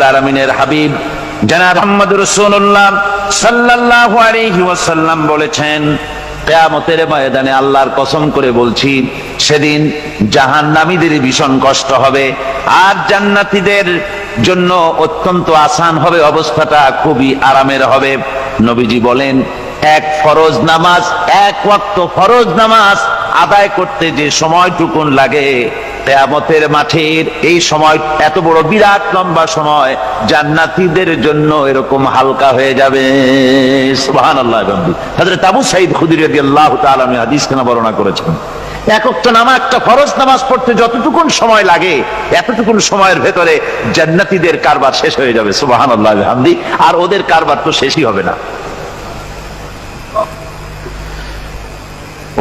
আলামিনের হাবিব জনাব মুহাম্মদ রাসূলুল্লাহ সাল্লাল্লাহু আলাইহি ওয়াসাল্লাম বলেছেন, কিয়ামতের ময়দানে আল্লাহর কসম করে বলছি, সেদিন জাহান্নামীদের ভীষণ কষ্ট হবে আর জান্নাতীদের জন্য অত্যন্ত আসান হবে, অবস্থাটা খুবই আরামের হবে। নবীজি বলেন, এক ফরজ নামাজ, এক ওয়াক্ত ফরজ নামাজ আদায় করতে যে সময়টুকুন লাগে, কিয়ামতের মাঠের এই সময় এত বড় বিরাট লম্বা সময় জান্নাতীদের জন্য এরকম হালকা হয়ে যাবে। সুবহানাল্লাহ। হযরত আবু সাঈদ খুদরী রাদিয়াল্লাহু তাআলা আনহু হাদিস খানা বর্ণনা করেছেন, এক ওয়াক্ত নামাজ, একটা ফরজ নামাজ পড়তে যতটুকুন সময় লাগে, এতটুকুন সময়ের ভেতরে জান্নাতীদের কারবার শেষ হয়ে যাবে। সুবহানাল্লাহ বিহামদি। আর ওদের কারবার তো শেষই হবে না।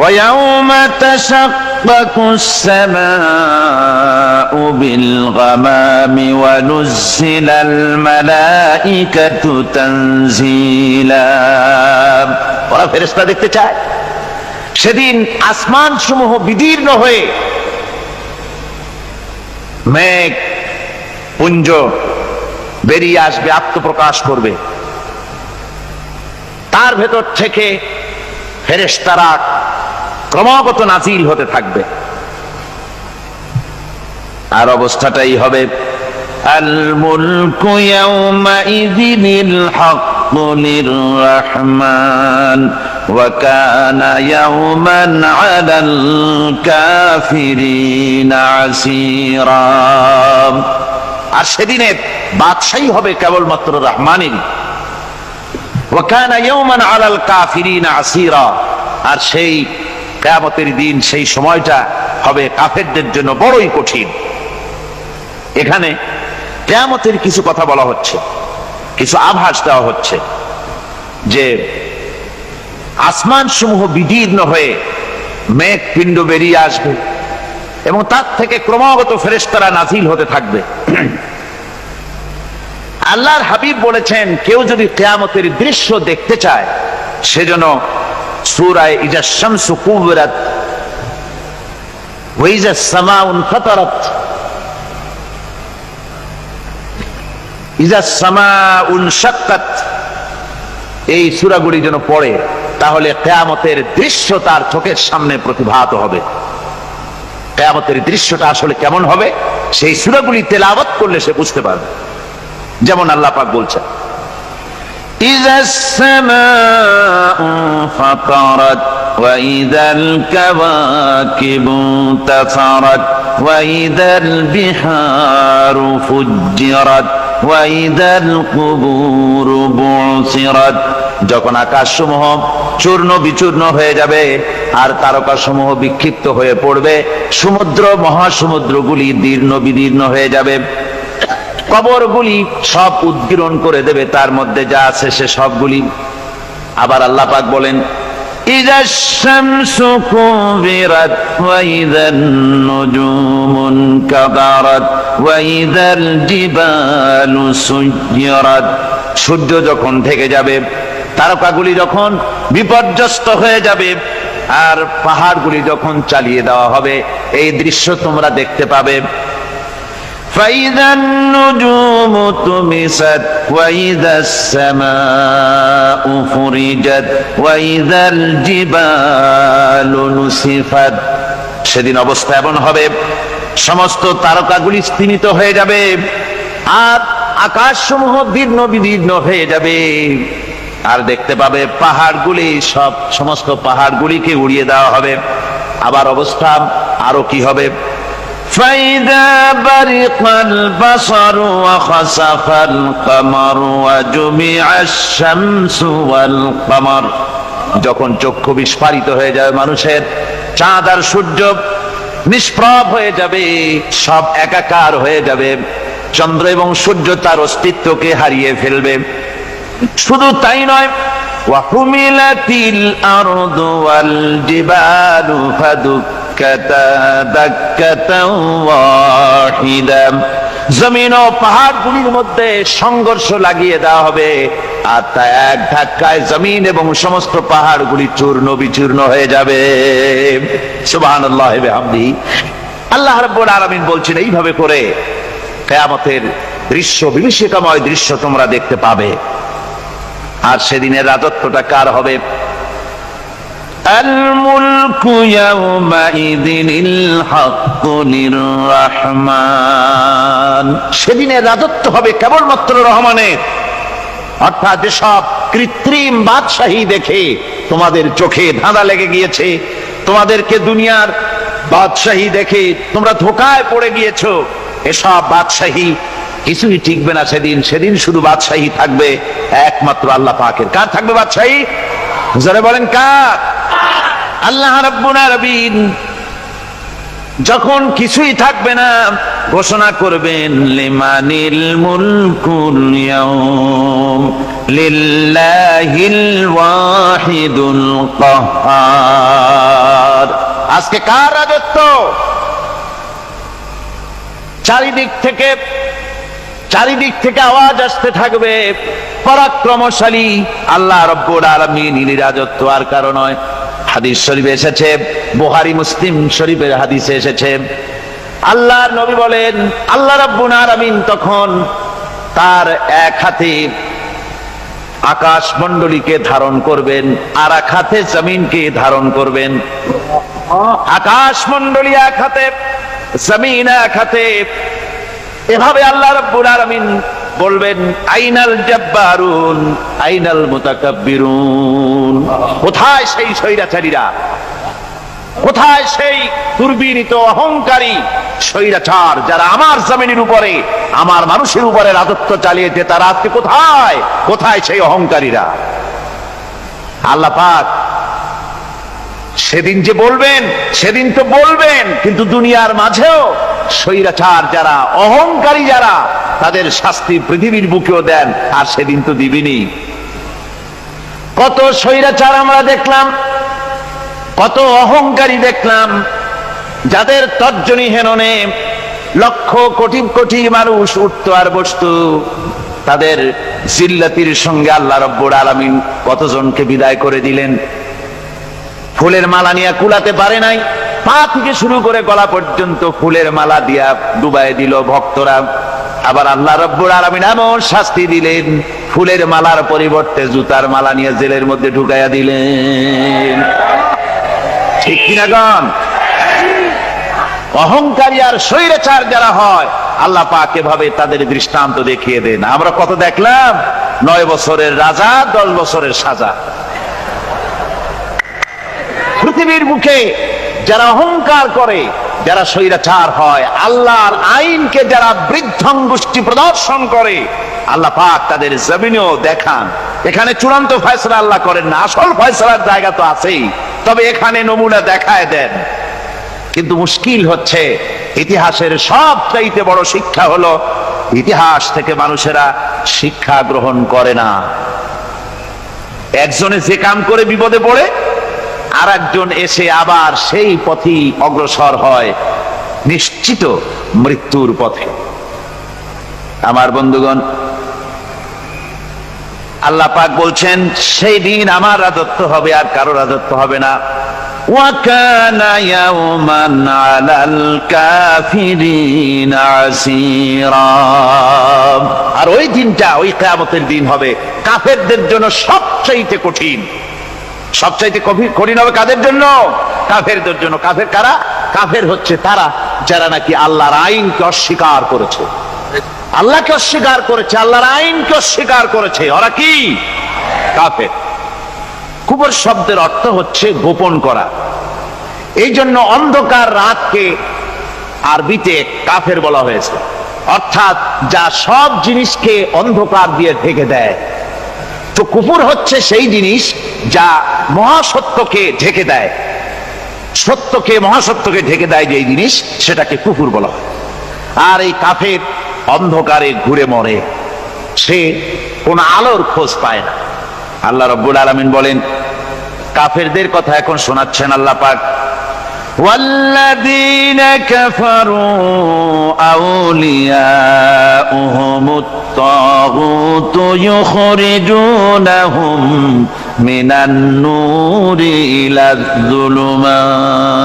وَيَوْمَ تَشَقَّقُ السَّمَاءُ بِالْغَمَامِ وَنُزِّلَ الْمَلَائِكَةُ تَنزِيلًا। ওরা ফেরেশতা দেখতে চায়। সেদিন আসমান সমূহ বিদীর্ণ হয়ে মেঘ পুঞ্জ বেরিয়ে আসবে, আত্মপ্রকাশ করবে। তার ভেতর থেকে ফেরেশতারা ক্রমাগত নাজিল হতে থাকবে। আর অবস্থাটাই হবে, আল মুলকু ইয়াউমাইযিনিল হাক্কু লিররহমান ওয়া কানা ইয়াওমান আলাল কাফিরিনা আসীরা। আর সেদিনে বাদশাহী হবে কেবলমাত্র রহমানের। ওয়া কানা ইয়াওমান আলাল কাফিরিনা আসীরা। আর সেই কিয়ামতের দিন, সেই সময়টা হবে কাফেরদের জন্য বড়ই কঠিন। এখানে কিয়ামতের কিছু কথা বলা হচ্ছে, কিছু আভাস দেওয়া হচ্ছে যে আসমান সমূহ বিদীর্ণ হয়ে মেঘ পিণ্ড বেরিয়ে আসবে এবং তার থেকে ক্রমাগত ফেরেশতারা নাজিল হতে থাকবে। আল্লাহর হাবিব বলেছেন, কেউ যদি কিয়ামতের দৃশ্য দেখতে চায়, সেজন্য সূরা ইজা শামসু কুবিরাত ওয়া ইজা সামাউ ফাতারাত, ইজা সামাউ শাক্কাত, এই সূরাগুলি যেন পড়ে, তাহলে কিয়ামতের দৃশ্য তার চোখের সামনে প্রতিভাত হবে। কিয়ামতের দৃশ্যটা আসলে কেমন হবে, সেই সূরাগুলি তেলাওয়াত করলে সে বুঝতে পারবে। যেমন আল্লাহ পাক বলছেন, إذا السماء فطرت وإذا الكواكب انتثرت وإذا البحار فجرت وإذا القبور بعثرت। যখন আকাশসমূহ চূর্ণ বিচূর্ণ হয়ে যাবে আর তারকাসমূহ বিক্ষিপ্ত হয়ে পড়বে, সমুদ্র মহাসমুদ্রগুলি দীর্ণ বিদীর্ণ হয়ে যাবে, কবরগুলি সব উদ্গীরণ করে দেবে, তার মধ্যে যা আছে সে সবগুলি। আবার আল্লাহ পাক বলেন, ইযাশ শামসু কুবিরাত ওয়া ইযান নুজুমু কাদারাত ওয়া ইযাল জিবালু সুয়্যিরাত। সূর্য যখন ঢেকে যাবে, তারকাগুলি যখন বিপর্যস্ত হয়ে যাবে আর পাহাড়গুলি যখন চালিয়ে দেওয়া হবে, এই দৃশ্য তোমরা দেখতে পাবে। فإذا النجوم طمست وإذا السماء فرجت وإذا الجبال نسفت। সেদিন অবস্থা এমন হবে, সমস্ত তারকাগুলি স্তিমিত হয়ে যাবে আর আকাশসমূহ দীর্ণ বিদীর্ণ হয়ে যাবে। আর দেখতে পাবে পাহাড়গুলি, সমস্ত পাহাড়গুলিকে উড়িয়ে দেওয়া হবে। আবার অবস্থা আরো কি হবে, فإذا برق البصر وخسف القمر وجمع الشمس والقمر। যখন চক্ষু বিস্ফারিত হয়ে যাবে মানুষের, চাঁদ আর সূর্য নিষ্প্রভ হয়ে যাবে, সব একাকার হয়ে যাবে, চন্দ্র এবং সূর্য তার অস্তিত্বকে হারিয়ে ফেলবে। শুধু তাই নয়, ওয়াহুমিলাতিল আরদু ওয়াল জিবালু ফাদুক্কাতা দাক্কাতাও ওয়াহিদা। জমিন ও পাহাড়গুলির মধ্যে সংঘর্ষ লাগিয়ে দেওয়া হবে আর তা এক ধাক্কায় জমিন এবং সমস্ত পাহাড়গুলি চূর্ণ বিচূর্ণ হয়ে যাবে। সুবহানাল্লাহি ওয়া বিহামদিহি। আল্লাহ রাব্বুল আলামিন বলছেন, এইভাবে করে কিয়ামতের দৃশ্য, বিভীষিকাময় দৃশ্য তোমরা দেখতে পাবে। আর সেদিনের রাজত্বটা কার হবে? আল মুলকু ইয়াউমাইযিনিল হাক্কু লির-রাহমান। সেদিনের রাজত্ব হবে কেবলমাত্র রহমানের। অর্থাৎ যেসব কৃত্রিম বাদশাহী দেখে তোমাদের চোখে ধাঁধা লেগে গিয়েছে, তোমাদেরকে দুনিয়ার বাদশাহী দেখে তোমরা ধোঁকায় পড়ে গিয়েছো, এসব বাদশাহী কিছুই টিকবে না সেদিন। সেদিন শুধু বাদশাহী থাকবে একমাত্র আল্লাহ পাকের। কার থাকবে বাদশাহী? যারা বলেন কার? আল্লাহ রাব্বুল আলামিন যখন কিছুই থাকবে না ঘোষণা করবেন লিমানিল মুলকুল ইয়াউম লিল্লাহিল ওয়াহিদুল কাহ্হার। আজকে কার রাজত্ব? চারিদিক থেকে আওয়াজ আসতে থাকবে পরাক্রমশালী আল্লাহ রাব্বুল আলামিনের রাজত্ব। আর কারণ নয়, হাদিস শরীফে এসেছে, বুখারী মুসলিম শরীফের হাদিসে এসেছে, আল্লাহর নবী বলেন আল্লাহ রাব্বুল আলামিন তখন তার এক হাতে আকাশ মণ্ডলীকে ধারণ করবেন, আর এক হাতে জমিনকে ধারণ করবেন। আকাশ মণ্ডলী এক হাতে, জমিন এক হাতে। এভাবে আল্লাহ রাব্বুল আলামিন বলবেন আইনাল জাব্বারুন আইনাল মুতাকাব্বিরুন। কোথায় সেই স্বৈরাচারীরা? কোথায় সেই দুর্বিনীত অহংকারী স্বৈরাচার যারা আমার জমিনের উপরে, আমার মানুষের উপরে রাজত্ব চালিয়েছে? তারা আজকে কোথায়? কোথায় সেই অহংকারীরা? আল্লাহ পাক সেদিন যে বলবেন, সেদিন তো বলবেন, কিন্তু দুনিয়ার মাঝেও স্বৈরাচার যারা, অহংকারী যারা, তাদের শাস্তি পৃথিবীর বুকেও দেন। আর সেদিন তো দিবেনই। কত স্বৈরাচার আমরা দেখলাম, কত অহংকারী দেখলাম, যাদের তর্জনী হেননে লক্ষ কোটি কোটি মানুষ উঠতো আর বসতো। তাদের জিল্লাতির সঙ্গে আল্লাহ রাব্বুল আলামিন কতজনকে বিদায় করে দিলেন। ফুলের মালা নিয়ে কুলাতে পারে নাই, পা থেকে শুরু করে গলা পর্যন্ত ফুলের মালা দিয়া ডুবাই দিল ভক্তরা। আবার আল্লাহ রাব্বুল আলামিন এমন শাস্তি দিলেন, ফুলের মালার পরিবর্তে জুতার মালা নিয়ে জেলের মধ্যে ঢুকাইয়া দিলেন। ঠিক কিনা গণ? অহংকারী আর স্বৈরাচার যারা হয়, আল্লাহ পাক এভাবে তাদের দৃষ্টান্ত দেখিয়ে দেন। আমরা কত দেখলাম, 9 বছরের রাজা, 10 বছরের সাজা। পৃথিবীর মুখে যারা অহংকার করে, যারা স্বৈরাচার হয়, আল্লাহর আইনকে যারা বৃদ্ধাঙ্গুষ্টি প্রদর্শন করে, আল্লাহ পাক তাদের জমিনেও দেখান। এখানে চূড়ান্ত ফয়সালা আল্লাহ করেন না, আসল ফয়সালার জায়গা তো আছেই, তবে এখানে নমুনা দেখায় দেন। কিন্তু মুশকিল হচ্ছে, ইতিহাসের সবচাইতে বড় শিক্ষা হলো ইতিহাস থেকে মানুষেরা শিক্ষা গ্রহণ করে না। একজনে যে কাম করে বিপদে পড়ে, আর একজন এসে আবার সেই পথেই অগ্রসর হয়, নিশ্চিত মৃত্যুর পথে। আমার বন্ধুগণ, আল্লাহ পাক বলছেন সেই দিন আমার রাজত্ব হবে, আর কারো রাজত্ব হবে না। ওয়াকানা ইয়াওমান আলাল কাফিরিনা আসীরা। আর ওই দিনটা, ওই কিয়ামতের দিন হবে কাফেরদের জন্য সবচাইতে কঠিন। সবচাইতে কঠিন হবে কাদের জন্য? কাফেরদের জন্য। কাফের কারা? কাফের হচ্ছে তারা যারা নাকি আল্লাহর আইনকে অস্বীকার করেছে, আল্লাহকে অস্বীকার করেছে, আল্লাহর আইনকে অস্বীকার করেছে। ওরা কি? কাফের। কুফর শব্দের অর্থ হচ্ছে গোপন করা। এই জন্য অন্ধকার রাতকে আরবিতে কাফের বলা হয়েছে, অর্থাৎ যা সব জিনিসকে অন্ধকার দিয়ে ঢেকে দেয়। তো কুফর হচ্ছে সেই জিনিস যা মহাসত্যকে ঢেকে দেয়, সত্যকে, মহাসত্যকে ঢেকে দেয় যে জিনিস, সেটাকে কুফর বলা হয়। আর এই কাফের অন্ধকারে ঘুরে মরে, সে কোন আলোর খোঁজ পায় না। আল্লাহ রাব্বুল আলামিন বলেন, কাফেরদের কথা এখন শোনাচ্ছেন আল্লাহ পাক, ওয়াল্লাযীনা কাফারু আউলিয়াউহুমুত তাগুতু ইউখরিজুনাহুম মিনান নূরি ইলায যুলুমাত।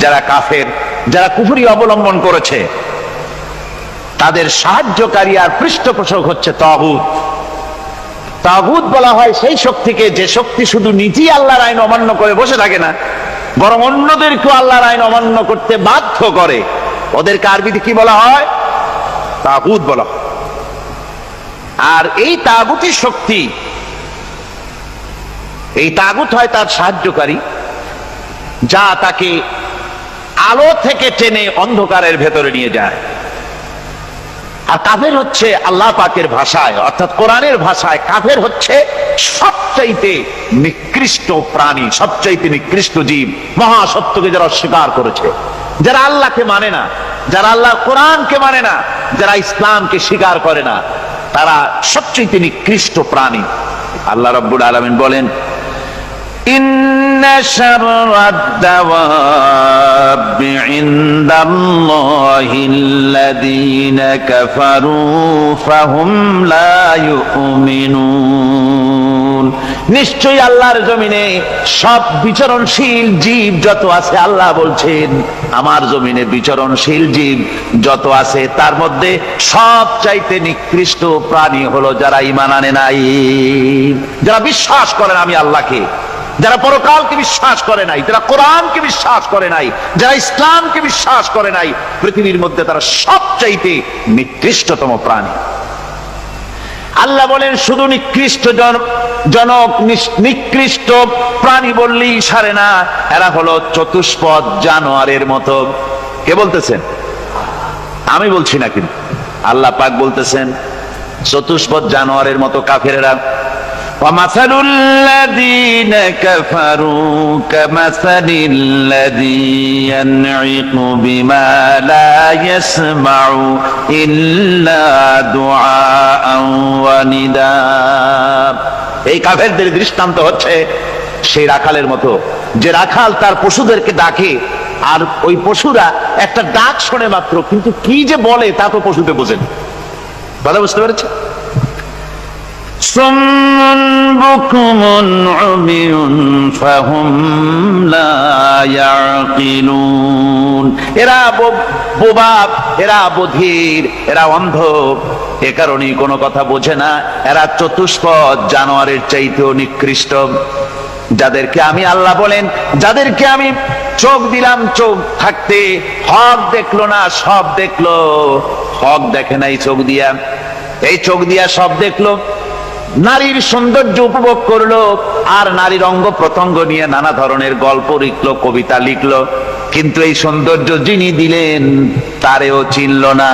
যারা কাফের, যারা কুফরি অবলম্বন করেছে, তাদের সাহায্যকারী আর পৃষ্ঠপোষক হচ্ছে তাগুত। তাগুত বলা হয় সেই শক্তিকে যে শক্তি শুধু নিজেই আল্লাহর আইন অমান্য করে বসে থাকে না, বরং অন্যদেরকেও আল্লাহর আইন অমান্য করতে বাধ্য করে। ওদেরকে আরবিতে কি বলা হয়? তাগুত বলা হয়। আর এই তাগুতি শক্তি, এই তাগুত হয় তার সাহায্যকারী, যা তাকে আলো থেকে টেনে অন্ধকারের ভেতরে নিয়ে যায়। আর কাফের হচ্ছে আল্লাহ পাকের ভাষায় অর্থাৎ কোরআনের ভাষায় কাফের হচ্ছে সবচাইতে নিকৃষ্ট প্রাণী, সবচাইতে নিকৃষ্ট জীব। মহাসত্যকে যারা অস্বীকার করেছে, যারা আল্লাহকে মানে না, যারা আল্লাহর কোরআনকে মানে না, যারা ইসলামকে স্বীকার করে না, তারা সবচাইতে নিকৃষ্ট প্রাণী। আল্লাহ রাব্বুল আলামিন বলেন, ইন্না শাররাদ দাওয়াবি ইনদাল্লাহিল্লাযীনা কাফারু ফাহুম লা ইউমিনুন। নিশ্চয়ই আল্লাহর জমিনে সব বিচরণশীল জীব যত আছে, আল্লাহ বলছেন আমার জমিনে বিচরণশীল জীব যত আছে তার মধ্যে সবচাইতে নিকৃষ্ট প্রাণী হলো যারা ঈমান আনে নাই, যারা বিশ্বাস করেন আমি আল্লাহকে, যারা পরকালকে বিশ্বাস করে নাই, যারা কোরআনকে বিশ্বাস করে নাই, যারা ইসলামকে বিশ্বাস করে নাই, পৃথিবীর মধ্যে তারা সবচাইতে নিকৃষ্টতম প্রাণী। আল্লাহ বলেন শুধু নিকৃষ্ট জনক নিকৃষ্ট প্রাণী বললেই সারে না, এরা হলো চতুষ্পদ জানোয়ারের মতো। কে বলতেছেন? আমি বলছি না, কিন্তু আল্লাহ পাক বলতেছেন চতুষ্পদ জানোয়ারের মতো কাফেরেরা। وَمَثَلُ الَّذِينَ كَفَرُوا كَمَثَلِ الَّذِي يَنْعِقُ بِمَا لَا يَسْمَعُ إِلَّا دُعَاءً وَنِدَاءً। এই কাফেরদের দৃষ্টান্ত হচ্ছে সেই রাখালের মতো, যে রাখাল তার পশুদেরকে ডাকে আর ওই পশুরা একটা ডাক শোনে মাত্র, কিন্তু কি যে বলে তা তো পশুতে বোঝেন। কথা বুঝতে পেরেছে? সুম্মুন বুকুমুন উমিয়ুন ফাহুম লা ইয়াকিলুন। এরা বোবা, এরা বধির, এরা অন্ধ, এ কারণেই কোনো কথা বোঝে না। এরা চতুষ্পদ জানোয়ারের চাইতেও নিকৃষ্ট। যাদেরকে আমি আল্লাহ বলেন, যাদেরকে আমি চোখ দিলাম, চোখ থাকতে হক দেখলো না, সব দেখলো। হক দেখে নাই চোখ দিয়া, এই চোখ দিয়া সব দেখলো। নারীর সৌন্দর্য উপভোগ করলো আর নারীর অঙ্গ প্রত্যঙ্গ নিয়ে নানা ধরনের গল্প লিখলো, কবিতা লিখলো, কিন্তু এই সৌন্দর্য যিনি দিলেন তারেও চিনল না।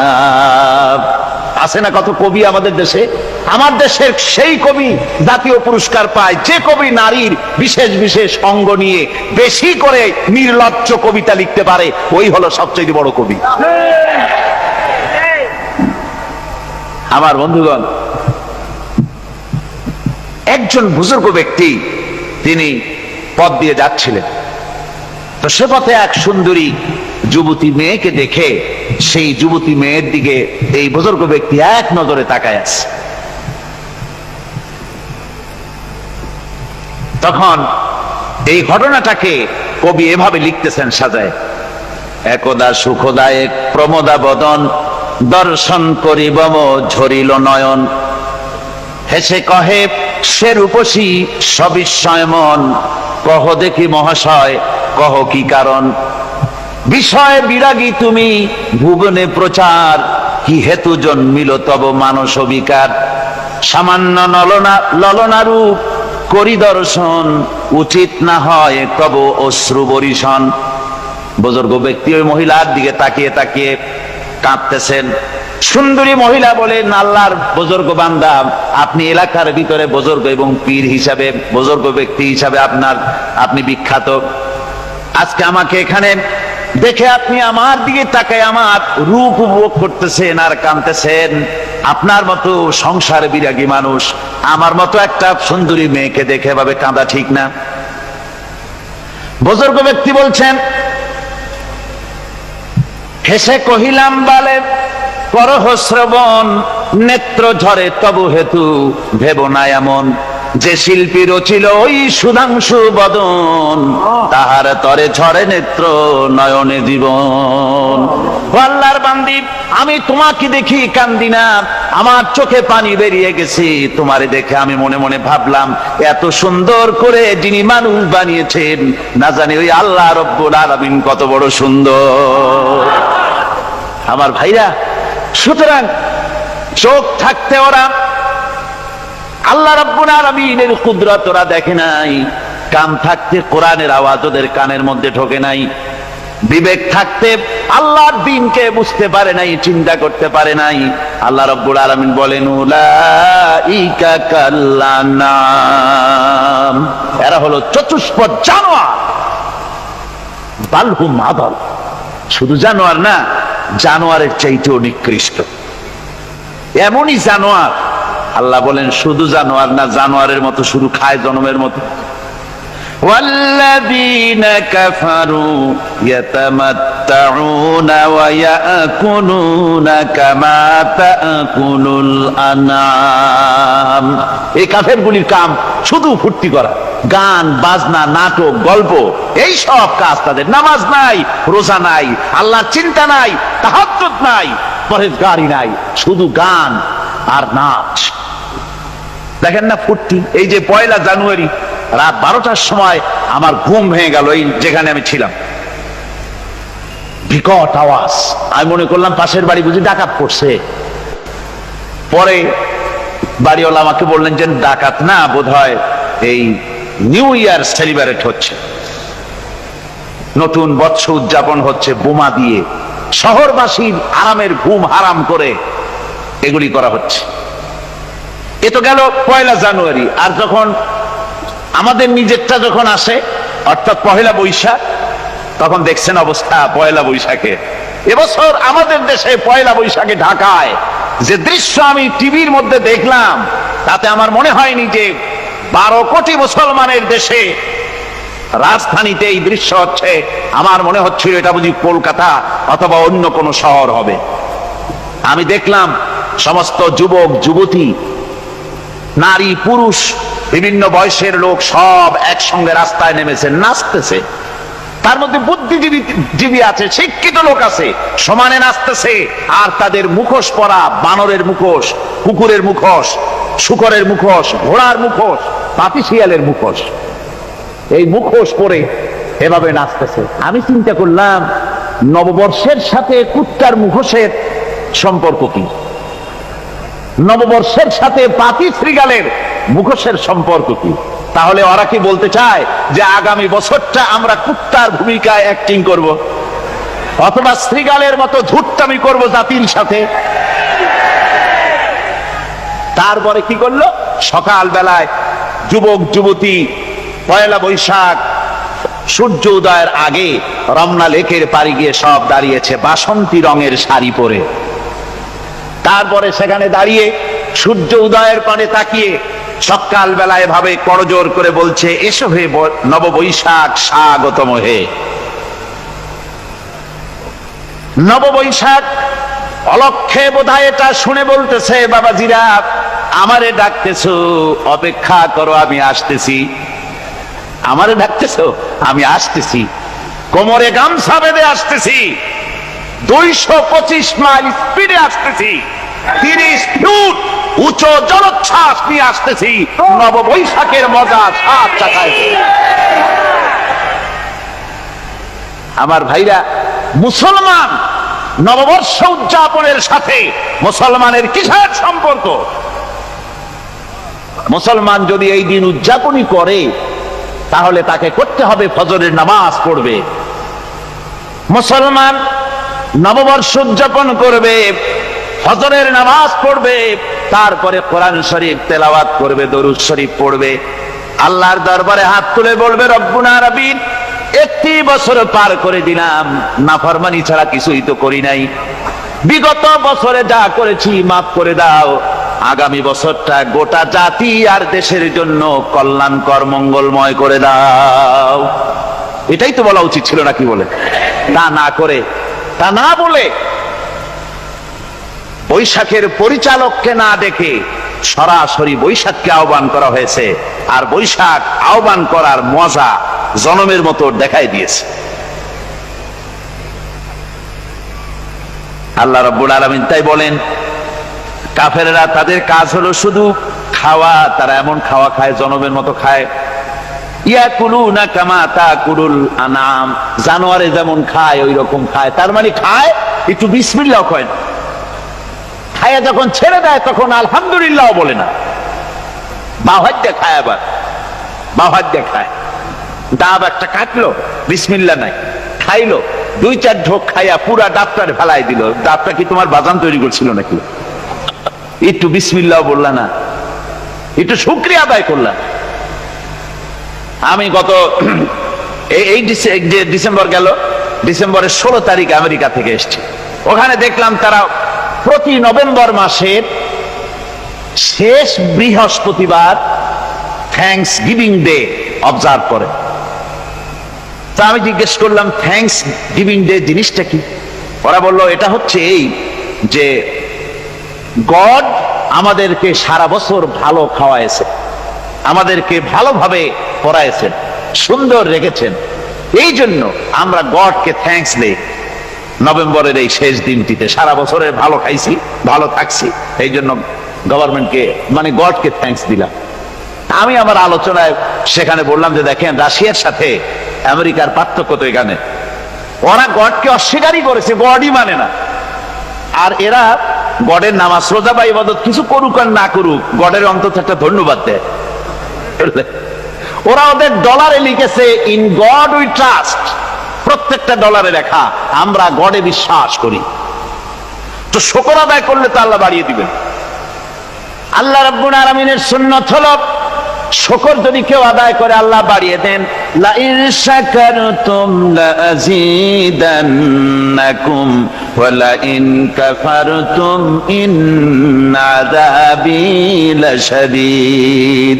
আছে না কত কবি আমাদের দেশে? আমার দেশের সেই কবি জাতীয় পুরস্কার পায় যে কবি নারীর বিশেষ বিশেষ অঙ্গ নিয়ে বেশি করে নির্লজ্জ কবিতা লিখতে পারে, ওই হলো সবচেয়ে বড় কবি। আমার বন্ধুগণ, একজন বুজুর্গ ব্যক্তি তিনি পথ দিয়ে যাচ্ছিলেন, তো সে পথে এক সুন্দরী যুবতী মেয়েকে দেখে সেই যুবতী মেয়ের দিকে এই বুজুর্গ ব্যক্তি এক নজরে তাকায় আছে। তখন এই ঘটনাটাকে কবি এভাবে লিখতেছেন সাজায়, একদা সুখদায়ক প্রমোদা বদন দর্শন করিবম ঝরিল নয়ন, হেসে কহে সে রূপসী সবিস্ময় মন, কহ দেখি মহাশয় কহ কি কারণ, বিষয় বিরাগী তুমি ভুবনে প্রচার, কি হেতু জন্মিল তব মানস বিকার, সামান্য ললনা রূপ করি দর্শন, উচিত না হয় তব অশ্রু বরিশন। বুজুর্গ ব্যক্তি ওই মহিলার দিকে তাকিয়ে তাকিয়ে কাঁদতেছেন। সুন্দরী মহিলা বলেন, আল্লাহর বুজুর্গ বান্দা, আপনি এলাকার ভিতরে বুজুর্গ এবং পীর হিসাবে, বুজুর্গ ব্যক্তি হিসাবে আপনি বিখ্যাত। আজকে আমাকে এখানে দেখে আপনি আমার দিকে তাকায় আমার রূপ উপভোগ করতেছেন আর কাঁদতেছেন। আপনার মতো সংসার বিরাগী মানুষ আমার মতো একটা সুন্দরী মেয়েকে দেখে ভাবে কাঁদা ঠিক না। বুজুর্গ ব্যক্তি বলছেন, হেসে কহিলাম বালে করহ শ্রবণ, নেত্র ঝরে তবু হেতু ভেব না এমন, যে শিল্পী রচিল ওই সুধাংশু বদন, তাহার তরে ঝরে নেত্র নয়নে জীবন। আল্লাহর বান্দি, আমি তোমাকে দেখি কান্দি না, আমার চোখে পানি বেরিয়ে গেছে। তোমারে দেখে আমি মনে মনে ভাবলাম, এত সুন্দর করে যিনি মানুষ বানিয়েছেন, না জানি ওই আল্লাহ রব্বুল আলামিন কত বড় সুন্দর। আমার ভাইরা, সুতরাং চোখ থাকতে ওরা আল্লাহ রাব্বুল আলামিনের কুদরত ওরা দেখে নাই, কান থাকতে কোরআনের আওয়াজ ওদের কানের মধ্যে ঢোকে নাই, বিবেক থাকতে আল্লাহর দ্বীনকে বুঝতে পারে নাই, চিন্তা করতে পারে নাই। আল্লাহ রাব্বুল আলামিন বলেন, উলাইকা কাল্লানাম, এরা হলো চতুষ্পদ জানোয়ার, বালহুম আদাল, শুধু জানোয়ার না, জানোয়ারের চাইতেও নিকৃষ্ট। এমনই জানোয়ার, আল্লাহ বলেন শুধু জানোয়ার না, জানোয়ারের মতো শুধু খায় জনমের মতো। والذين كفروا يتمتعون ويأكلون كما تأكل الأنعام। এই কাফেরগুলির কাম শুধু ফুর্তি করা, গান বাজনা, নাটক, গল্প, এই সব কাজ তাদের। নামাজ নাই, রোজা নাই, আল্লাহর চিন্তা নাই, তাহাজ্জুদ নাই, পরহেজগারি নাই, শুধু গান আর নাচ। দেখেন না ফুর্তি। এই যে 1 জানুয়ারি রাত 12টার সময় আমার ঘুম ভেঙে গেল, এই যেখানে আমি ছিলাম, বিকট আওয়াজ। আমি মনে করলাম পাশের বাড়ি বুঝি ডাকাত পড়ছে। পরে বাড়িওয়ালা আমাকে বললেন যে ডাকাত না, বোধহয় এই নিউ ইয়ার সেলিব্রেট হচ্ছে, নতুন বৎসর উদযাপন হচ্ছে, বোমা দিয়ে শহরবাসীর আরামের ঘুম হারাম করে এগুলি করা হচ্ছে। এ তো গেল 1 জানুয়ারি। আর যখন আমাদের নিজেরটা যখন আসে, অর্থাৎ 1 বৈশাখ, তখন দেখছেন অবস্থা 1 বৈশাখে। এবছর আমাদের দেশে 1 বৈশাখে ঢাকায় যে দৃশ্য আমি টিভির মধ্যে দেখলাম, তাতে আমার মনে হয়নি যে 12 কোটি মুসলমানের দেশে রাজধানীতে এই দৃশ্য হচ্ছে। আমার মনে হচ্ছিল এটা বুঝি কলকাতা অথবা অন্য কোনো শহর হবে। আমি দেখলাম সমস্ত যুবক যুবতী, নারী পুরুষ, বিভিন্ন বয়সের লোক সব একসঙ্গে রাস্তায় নেমেছে, নাচতেছে। তার মধ্যে বুদ্ধিজীবী আছে, শিক্ষিত লোক আছে, সমানে নাচতেছে। আর তাদের মুখোশ পরা, বানরের মুখোশ, কুকুরের মুখোশ, শূকরের মুখোশ, ঘোড়ার মুখোশ, পাতি শিয়ালের মুখোশ, এই মুখোশ পরে এভাবে নাচতেছে। আমি চিন্তা করলাম, নববর্ষের সাথে কুত্তার মুখোশের সম্পর্ক কি? নববর্ষের সাথে পাতি শ্রীগালের মুখোশের সম্পর্ক কি? তাহলে ওরা কি বলতে চায় যে আগামী বছরটা আমরা কুত্তার ভূমিকায় অ্যাক্টিং করব, অথবা শ্রীগালের মতো ধূর্তামি করব জাতির সাথে? তারপরে কি করলো? সকাল বেলায় যুবক যুবতী 1 বৈশাখ সূর্য উদয়ের আগে রমনা লেকের পাড়ি গিয়ে সব দাঁড়িয়েছে বাসন্তী রঙের শাড়ি পরে। তারপরে সেখানে দাঁড়িয়ে সূর্য উদয়ের পানে তাকিয়ে সকাল বেলায় ভাবে করজোর করে বলছে, এসো হে নববৈশাখ স্বাগতম হে। নববৈশাখ অলক্ষে বোধহয় এটা শুনে বলতেছে, বাবাজিরা আমারে ডাকতেছো, অপেক্ষা করো আমি আসতেছি। আমারে ডাকতেছো, আমি আসতেছি, কোমরে গামছা বেঁধে আসতেছি, 225 মাইল স্পিডে আসতেছি, 30 ফুট উঁচু জলোচ্ছ্বাস নিয়ে আসতেছি, নববৈশাখের মজা সাত চাকায়। আমার ভাইরা, মুসলমান নববর্ষ উদযাপনের সাথে মুসলমানের কিসের সম্পর্ক? মুসলমান যদি এই দিন উদযাপনই করে, তাহলে তাকে করতে হবে ফজরের নামাজ পড়বে। মুসলমান নববর্ষ উদযাপন করবে, ফজরের নামাজ পড়বে, তারপরে কোরআন শরীফ তেলাওয়াত করবে, দরুদ শরীফ পড়বে, আল্লাহর দরবারে হাত তুলে বলবে, রব্বুনা রাব্বিন, 31 বছর পার করে দিলাম, নাফরমানি ছাড়া কিছুই তো করি নাই, বিগত বছরে যা করেছি মাফ করে দাও, আগামী বছরটা গোটা জাতি আর দেশের জন্য কল্যাণকর মঙ্গলময় করে দাও। এটাই তো বলা উচিত ছিল নাকি বলে? তা না করে, তা না বলে, বৈশাখের পরিচালককে না দেখে সরাসরি বৈশাখকে আহ্বান করা হয়েছে, আর বৈশাখ আহ্বান করার মজা জনমের মতো দেখাই দিয়েছে। আল্লাহ রাব্বুল আলামিন তাই বলেন, কাফেররা তাদের কাজ হলো শুধু খাওয়া, তারা এমন খাওয়া খায় জনমের মতো খায়। ইয়াকুলুনা কামা তাকুলুল আনাম, জানোয়ারে যেমন খায় ওই রকম খায়। তার মানে খায়, একটু বিসমিল্লাহ কয় না, খায়া যখন ছেড়ে দেয় তখন আলহামদুলিল্লাহ বলে না, বাহাত দিয়ে খায়, আবার বাহাত দিয়ে খায়। ডাব একটা কাটলো, বিসমিল্লাহ নাই, খাইলো, 2-4 ঢোক খাইয়া পুরা ডাবটার ফেলাই দিল। ডাবটা কি তোমার বাজান তৈরি করছিল নাকি? একটু বিসমিল্লাহ বললা না, একটু শুকরিয়া আদায় করলাম। আমি গত এই ডিসেম্বর গেল, ডিসেম্বরের 16 তারিখ আমেরিকা থেকে এসেছি। ওখানে দেখলাম তারা প্রতি নভেম্বর মাসের শেষ বৃহস্পতিবার থ্যাঙ্কস গিভিং ডে অবজার্ভ করে। তা আমি জিজ্ঞেস করলাম, থ্যাঙ্কস গিভিং ডে জিনিসটা কি? ওরা বলল, এটা হচ্ছে এই যে গড আমাদেরকে সারা বছর ভালো খাওয়াইছে, আমাদেরকে ভালোভাবে পড়াইছেন, সুন্দর রেখেছেন, এই জন্য আমরা গডকে থ্যাঙ্কস দেই নভেম্বরের এই শেষ দিনটিতে। সারা বছরের ভালো খাইছি, ভালো থাকছি, এই জন্য গভর্নমেন্টকে মানে গডকে থ্যাঙ্কস দিলাম। আমি আমার আলোচনায় সেখানে বললাম যে দেখেন, রাশিয়ার সাথে আমেরিকার পার্থক্য তো এখানে, ওরা গডকে অস্বীকারই করেছে, গডই মানে না। আর এরা গডের নামাজ রোজা বা ইবাদত কিছু করুক আর না করুক, গডের অন্তত একটা ধন্যবাদ দেয়। ওরা ওদের ডলারে লিখেছে, ইন গড উই ট্রাস্ট, প্রত্যেকটা ডলারে লেখা আমরা গডে বিশ্বাস করি। তো শুকর আদায় করলে তো আল্লাহ বাড়িয়ে দিবেন। আল্লাহ রাব্বুল আলামিনের সুন্নাত হলো, শুকর যদি কেউ আদায় করে আল্লাহ বাড়িয়ে দেন। লা ইন শাকারতুম লাযীদান্নাকুম ওয়া লা ইন কাফারতুম ইন্না আযাবী লাশাদীদ।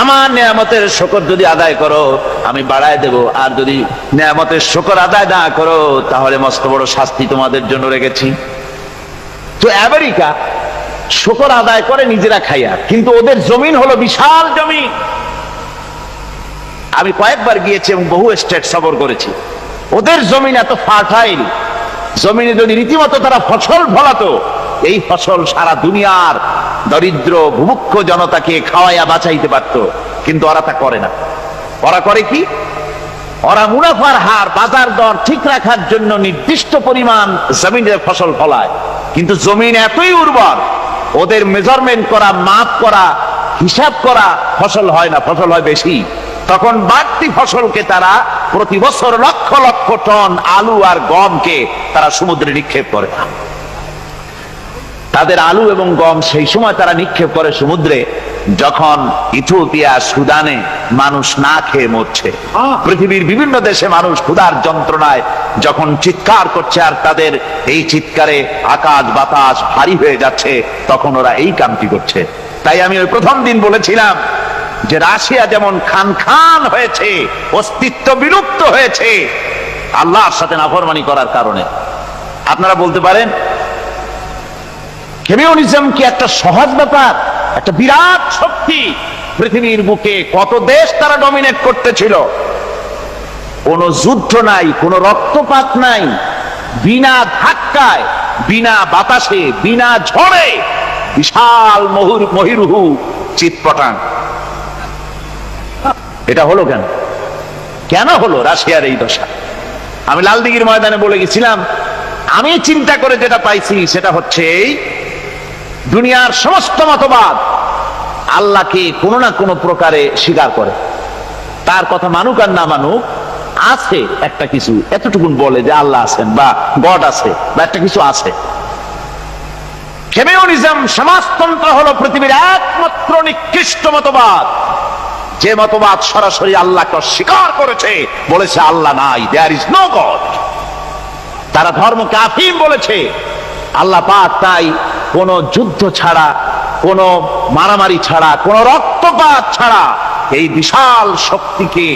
আমার নিয়ামতের শুকর যদি আদায় করো আমি বাড়ায় দেব, আর যদি নিয়ামতের শুকর আদায় না করো তাহলে মস্ত বড় শাস্তি তোমাদের জন্য রেখেছি। তো আমেরিকা শুকর আদায় করে নিজেরা খাইয়া, কিন্তু ওদের জমিন হলো বিশাল জমিন। আমি কয়েকবার গিয়েছি এবং বহু স্টেট সফর করেছি। ওদের জমিন এত ফার্টাইল, জমিনে যদি রীতিমতো তারা ফসল ফলাতো, এই ফসল সারা দুনিয়ার দরিদ্র ভূমুক্ষ জনতাকে খাওয়াইয়া বাঁচাইতে পারত। কিন্তু ওরা তা করে না। ওরা করে কি? ওরা মুনাফার হার, বাজার দর ঠিক রাখার জন্য নির্দিষ্ট পরিমাণ জমিনের ফসল ফলায়, কিন্তু জমিন এতই উর্বর, ওদের মেজারমেন্ট করা, মাপ করা, হিসাব করা ফসল হয় না, ফসল হয় বেশি। তখন বাড়তি ফসলকে তারা প্রতি বছর লক্ষ লক্ষ টন আলু আর গমকে তারা সমুদ্রে নিক্ষেপ করে। তাদের আলু এবং গম সেই সময় তারা নিক্ষেপ করে সমুদ্রে যখন ইথিওপিয়া, সুদানে মানুষ না খেয়ে মরছে। পৃথিবীর বিভিন্ন দেশে মানুষ ক্ষুধার যন্ত্রণায় যখন চিৎকার করছে, আর তাদের এই চিৎকারে আকাশ বাতাস ভারী হয়ে যাচ্ছে, তখন ওরা এই কামটি করছে। তাই আমি ওই প্রথম দিন বলেছিলাম যে রাশিয়া যেমন খান খান হয়েছে, অস্তিত্ব বিলুপ্ত হয়েছে আল্লাহর সাথে নাফরমানি করার কারণে। আপনারা বলতে পারেন কমিউনিজম কি একটা সহজ ব্যাপার? একটা বিরাট শক্তি পৃথিবীর বুকে, কত দেশ তারা ডমিনেট করতেছিল, কোন যুদ্ধ নাই, কোন রক্তপাত নাই, বিনা ধাক্কায়, বিনা বাতাসে, বিনা ঝড়ে বিশাল মহিরুহু চিৎপটাং। এটা হলো কেন? কেন হলো রাশিয়ার এই দশা? আমি লালদিঘির ময়দানে বলে গেছিলাম, আমি চিন্তা করে যেটা পাইছি সেটা হচ্ছে এই, দুনিয়ার সমস্ত মতবাদ আল্লাহকে কোনো না কোনো প্রকারে স্বীকার করে। তার কথা মানুক আর না মানুক, আছে একটা কিছু, এতটুকুন বলে যে আল্লাহ আছেন বা গড আছে বা একটা কিছু আছে। কমিউনিজম, সমাজতন্ত্র হলো পৃথিবীর একমাত্র নিকৃষ্ট মতবাদ, যে মতবাদ সরাসরি আল্লাহকে অস্বীকার করেছে, বলেছে আল্লাহ নাই, দেয়ার ইজ নো গড। তারা ধর্মকে আফিম বলেছে। আল্লাহ পাক তাই কোন যুদ্ধ ছাড়া, কোন মারামারি ছাড়া, কোন রক্তপাত ছাড়া এই বিশাল শক্তিকে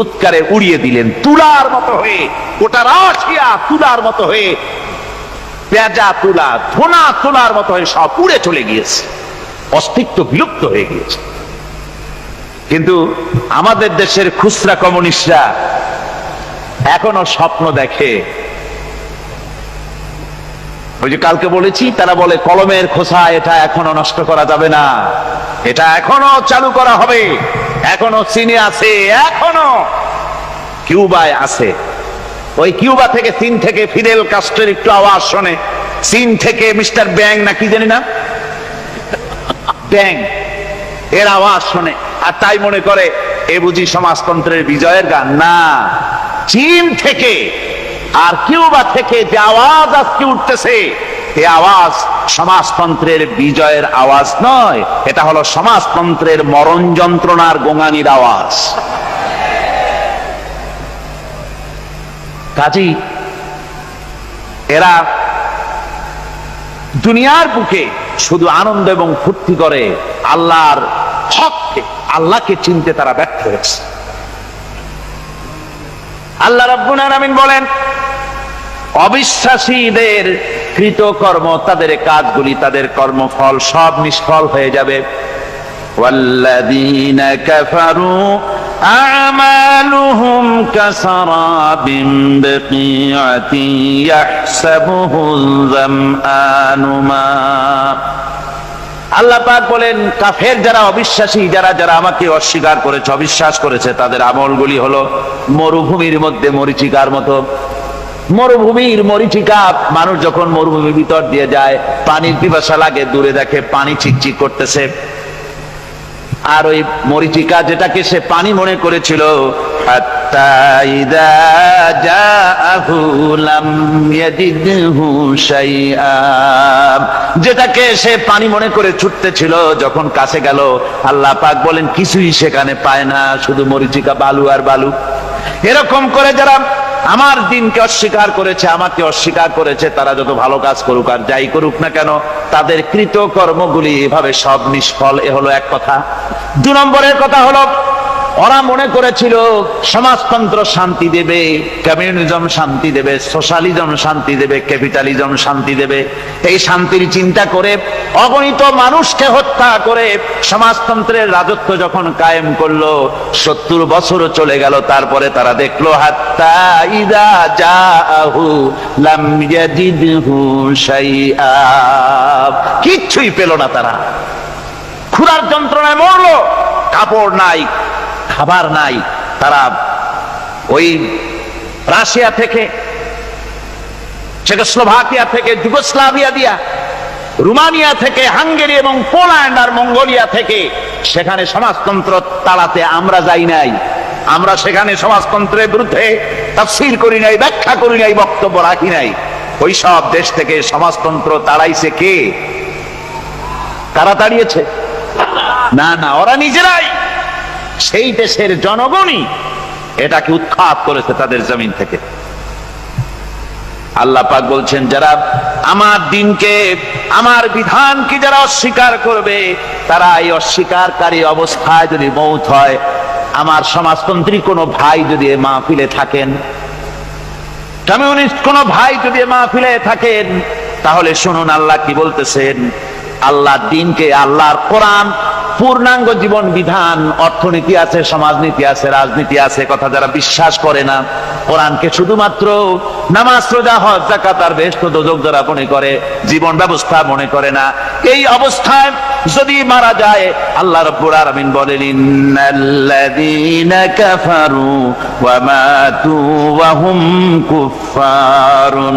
উৎকারে উড়িয়ে দিলেন, তুলার মতো হয়ে। গোটা রাশিয়া তুলার মতো হয়ে, পেঁজা তুলা, ধোনা তুলার মতো হয়ে সব উড়ে চলে গিয়েছে। অস্তিত্ব বিলুপ্ত হয়ে গিয়েছে। কিন্তু আমাদের দেশের খুচরা কমিউনিস্টরা এখনো স্বপ্ন দেখে। ওই যে কালকে বলেছি, তারা বলে কলমের খোসা এটা এখনো নষ্ট করা যাবে না, এটা এখনো চালু করা হবে। এখনো চীনে আছে, এখনো কিউবায় আছে। ওই কিউবা থেকে, চীন থেকে ফিদেল কাস্ট্রোর একটু আওয়াজ শোনে, চীন থেকে মিস্টার ব্যাং না কি জানি না, ব্যাং এর আওয়াজ শোনে, আর তাই মনে করে এ বুঝি সমাজতন্ত্রের বিজয়ের গান। না, চীন থেকে আর কিউবা থেকে যে আওয়াজ আজকে উঠতেছে, এই আওয়াজ সমাজতন্ত্রের বিজয়ের আওয়াজ নয়, এটা হলো সমাজতন্ত্রের মরণ যন্ত্রণার গোঙানির আওয়াজ। কাজী এরা দুনিয়ার বুকে শুধু আনন্দ এবং ফুর্তি করে, আল্লাহর হককে, আল্লাহকে চিনতে তারা ব্যর্থ হয়েছে। আল্লাহ রাব্বুল আলামিন বলেন, অবিশ্বাসীদের কৃতকর্ম, তাদের কাজগুলি, তাদের কর্মফল সব নিষ্ফল হয়ে যাবে। ওয়াল্লাযীনা কাফারু আ'মালুহুম কাসারাবিন বিকিআতিন ইয়াহসাবুহুল যামআনু মা। আল্লাহ পাক বলেন, কাফের যারা, অবিশ্বাসী যারা, যারা আমাকে অস্বীকার করেছে, অবিশ্বাস করেছে, তাদের আমলগুলি হলো মরুভূমির মধ্যে মরীচিকার মতো। মরুভূমির মরীচিকা, মানুষ যখন মরুভূমির ভিতর দিয়ে যায়, পানির পিপাসা লাগে, দূরে দেখে পানি চিকচিক করতেছে, আর ওই মরীচিকা যেটাকে সে পানি মনে করেছিল, হাত্তা ইযা জাআহু লাম ইয়াজিদহু শাইআ, যেটাকে সে পানি মনে করে ছুটতেছিল, যখন কাছে গেল, আল্লাহ পাক বলেন কিছুই সেখানে পায় না, শুধু মরীচিকা, বালু আর বালু। এরকম করে যারা আমার দিনকে অস্বীকার করেছে, আমাকে অস্বীকার করেছে, তারা যত ভালো কাজ করুক আর যাই করুক না কেন, তাদের কৃত কর্মগুলি এভাবে সব নিষ্ফল। এ হলো এক কথা। 2 নম্বরের কথা হলো, ওরা মনে করেছিল সমাজতন্ত্র শান্তি দেবে, কমিউনিজম শান্তি দেবে, সোশ্যালিজম শান্তি দেবে, ক্যাপিটালিজম শান্তি দেবে। এই শান্তির চিন্তা করে অগণিত মানুষকে হত্যা করে সমাজতন্ত্রের রাজত্ব যখন কায়েম করলো, 70 বছরও চলে গেল, তারপরে তারা দেখলো হাত্তা ইযা জাআহু লাম ইয়াজিদহু শাইআ, কিচ্ছুই পেল না। তারা ক্ষুধার যন্ত্রণায় মরলো, কাপড় নাই, খাবার নাই। তারা ওই রাশিয়া থেকে, চেকোস্লোভাকিয়া থেকে, যুগোস্লাভিয়া দিয়া, রোমানিয়া থেকে, হাঙ্গেরি এবং পোল্যান্ড আর মঙ্গোলিয়া থেকে, সেখানে সমাজতন্ত্র তাড়াতে আমরা যাই নাই। আমরা সেখানে সমাজতন্ত্রের বিরুদ্ধে তাফসীর করি নাই, ব্যাখ্যা করি নাই, বক্তব্য রাখি নাই। ওই সব দেশ থেকে সমাজতন্ত্র তাড়াইছে কে? কারা তাড়িয়েছে? না না, ওরা নিজেরাই, সেই দেশের জনগণই এটাকে উৎখাত করেছে তাদের জমিন থেকে। আল্লাহ পাক বলছেন, যারা আমার দিনকে, আমার বিধানকে যারা অস্বীকার করবে, তারা এই অস্বীকারী অবস্থায় যদি মৌত হয়, আমার সমাজতন্ত্রী কোনো ভাই যদি এ মাহফিলে থাকেন, কমিউনিস্ট কোনো ভাই যদি এ মাহফিলে থাকেন, তাহলে শুনুন আল্লাহ কি বলতেছেন। আল্লাহ দিনকে, আল্লাহর কোরআন পূর্ণাঙ্গ জীবন বিধান, অর্থনীতি আছে, সমাজনীতি আছে, রাজনীতি আছে, কথা যারা বিশ্বাস করে না, কোরআনকে শুধুমাত্র নামাজ, রোজা, হজ, যাকাত আর বেহেশত দোজখ যারা মনে করে, জীবন ব্যবস্থা মনে করে না, এই অবস্থায় যদি মারা যায়, আল্লাহ রাব্বুল আলামিন বলেন, ইন্নাল্লাযীনা কাফারু ওয়া মাতু ওয়া হুম কুফফারুন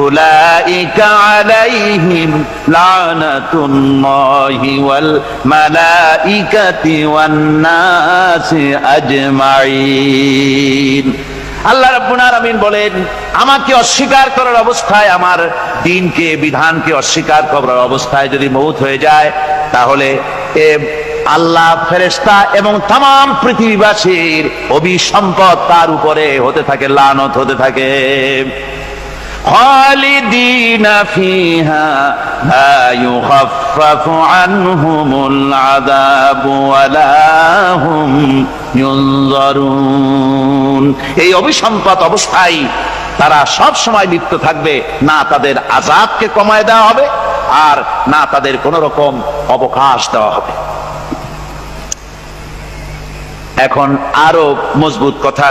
উলাইকা আলাইহিম লানাতুল্লাহি ওয়াল মালাইকাতি ওয়ান নাসি আজমাইন। আল্লাহ রাব্বুল আলামিন বলেন, আমাকে অস্বীকার করার অবস্থায়, আমার দ্বীনকে, বিধানকে অস্বীকার করার অবস্থায় যদি মৌত হয়ে যায়, তাহলে আল্লাহ, ফেরেশতা এবং তাম পৃথিবীবাসীর অভিসম্পদ তার উপরে হতে থাকে, লানত হতে থাকে। খালিদিনা ফিহা লা ইউখাফফাফু আনহুমুল আযাবু ওয়া লা হুম ইউনজারুন। এই অভিসম্পদ অবস্থায় তারা সব সময় লিপ্ত থাকবে, না তাদের আযাবকে কমায় দেওয়া হবে, আর না তাদের কোন রকম অবকাশ দেওয়া হবে। এখন আরো মজবুত কথা